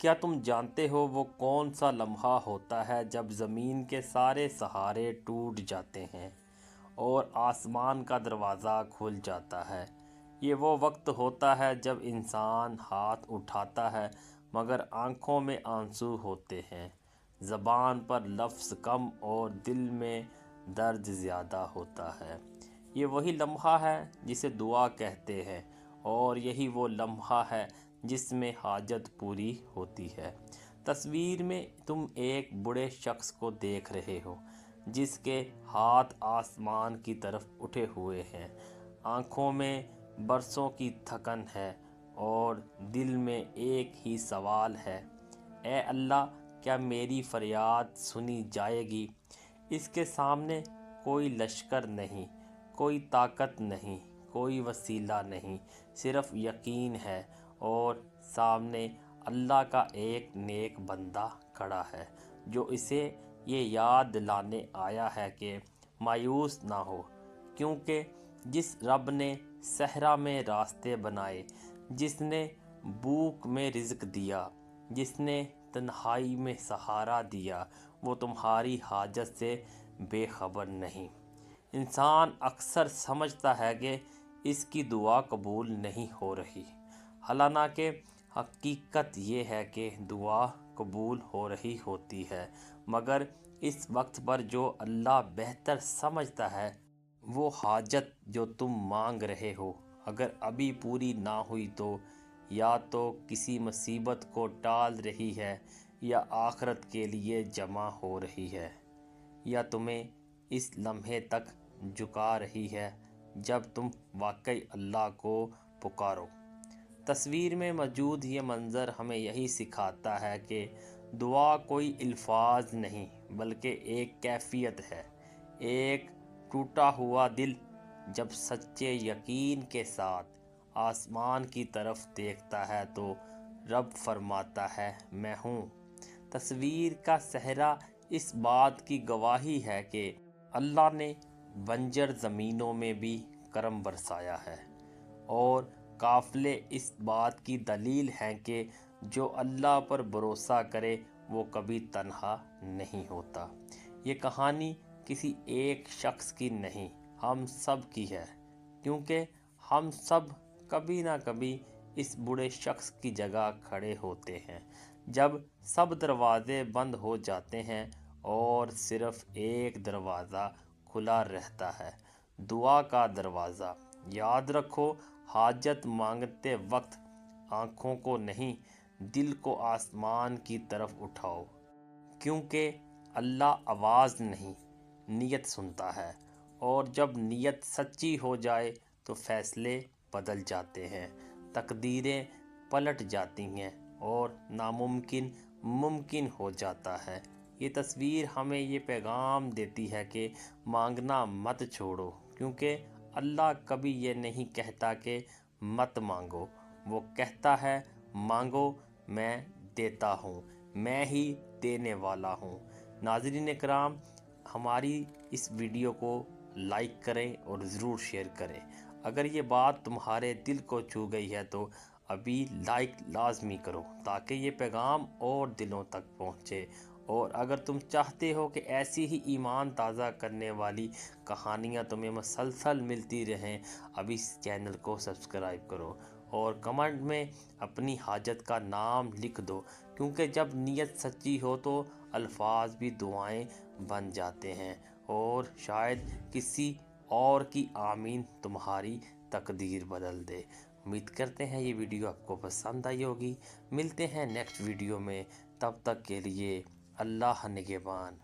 کیا تم جانتے ہو وہ کون سا لمحہ ہوتا ہے جب زمین کے سارے سہارے ٹوٹ جاتے ہیں اور آسمان کا دروازہ کھل جاتا ہے؟ یہ وہ وقت ہوتا ہے جب انسان ہاتھ اٹھاتا ہے مگر آنکھوں میں آنسو ہوتے ہیں، زبان پر لفظ کم اور دل میں درد زیادہ ہوتا ہے۔ یہ وہی لمحہ ہے جسے دعا کہتے ہیں، اور یہی وہ لمحہ ہے جس میں حاجت پوری ہوتی ہے۔ تصویر میں تم ایک بوڑھے شخص کو دیکھ رہے ہو جس کے ہاتھ آسمان کی طرف اٹھے ہوئے ہیں، آنکھوں میں برسوں کی تھکن ہے اور دل میں ایک ہی سوال ہے: اے اللہ، کیا میری فریاد سنی جائے گی؟ اس کے سامنے کوئی لشکر نہیں، کوئی طاقت نہیں، کوئی وسیلہ نہیں، صرف یقین ہے، اور سامنے اللہ کا ایک نیک بندہ کھڑا ہے جو اسے یہ یاد دلانے آیا ہے کہ مایوس نہ ہو، کیونکہ جس رب نے صحرا میں راستے بنائے، جس نے بھوک میں رزق دیا، جس نے تنہائی میں سہارا دیا، وہ تمہاری حاجت سے بے خبر نہیں۔ انسان اکثر سمجھتا ہے کہ اس کی دعا قبول نہیں ہو رہی، حالانکہ حقیقت یہ ہے کہ دعا قبول ہو رہی ہوتی ہے، مگر اس وقت پر جو اللہ بہتر سمجھتا ہے۔ وہ حاجت جو تم مانگ رہے ہو اگر ابھی پوری نہ ہوئی تو یا تو کسی مصیبت کو ٹال رہی ہے، یا آخرت کے لیے جمع ہو رہی ہے، یا تمہیں اس لمحے تک جھکا رہی ہے جب تم واقعی اللہ کو پکارو۔ تصویر میں موجود یہ منظر ہمیں یہی سکھاتا ہے کہ دعا کوئی الفاظ نہیں بلکہ ایک کیفیت ہے۔ ایک ٹوٹا ہوا دل جب سچے یقین کے ساتھ آسمان کی طرف دیکھتا ہے تو رب فرماتا ہے: میں ہوں۔ تصویر کا صحرا اس بات کی گواہی ہے کہ اللہ نے بنجر زمینوں میں بھی کرم برسایا ہے، اور قافلے اس بات کی دلیل ہیں کہ جو اللہ پر بھروسہ کرے وہ کبھی تنہا نہیں ہوتا۔ یہ کہانی کسی ایک شخص کی نہیں، ہم سب کی ہے، کیونکہ ہم سب کبھی نہ کبھی اس بوڑھے شخص کی جگہ کھڑے ہوتے ہیں، جب سب دروازے بند ہو جاتے ہیں اور صرف ایک دروازہ کھلا رہتا ہے، دعا کا دروازہ۔ یاد رکھو، حاجت مانگتے وقت آنکھوں کو نہیں، دل کو آسمان کی طرف اٹھاؤ، کیونکہ اللہ آواز نہیں، نیت سنتا ہے، اور جب نیت سچی ہو جائے تو فیصلے بدل جاتے ہیں، تقدیریں پلٹ جاتی ہیں، اور ناممکن ممکن ہو جاتا ہے۔ یہ تصویر ہمیں یہ پیغام دیتی ہے کہ مانگنا مت چھوڑو، کیونکہ اللہ کبھی یہ نہیں کہتا کہ مت مانگو، وہ کہتا ہے مانگو، میں دیتا ہوں، میں ہی دینے والا ہوں۔ ناظرین کرام، ہماری اس ویڈیو کو لائک کریں اور ضرور شیئر کریں۔ اگر یہ بات تمہارے دل کو چھو گئی ہے تو ابھی لائک لازمی کرو تاکہ یہ پیغام اور دلوں تک پہنچے، اور اگر تم چاہتے ہو کہ ایسی ہی ایمان تازہ کرنے والی کہانیاں تمہیں مسلسل ملتی رہیں، ابھی اس چینل کو سبسکرائب کرو اور کمنٹ میں اپنی حاجت کا نام لکھ دو، کیونکہ جب نیت سچی ہو تو الفاظ بھی دعائیں بن جاتے ہیں، اور شاید کسی اور کی آمین تمہاری تقدیر بدل دے۔ امید کرتے ہیں یہ ویڈیو آپ کو پسند آئی ہوگی۔ ملتے ہیں نیکسٹ ویڈیو میں، تب تک کے لیے اللہ نگہبان۔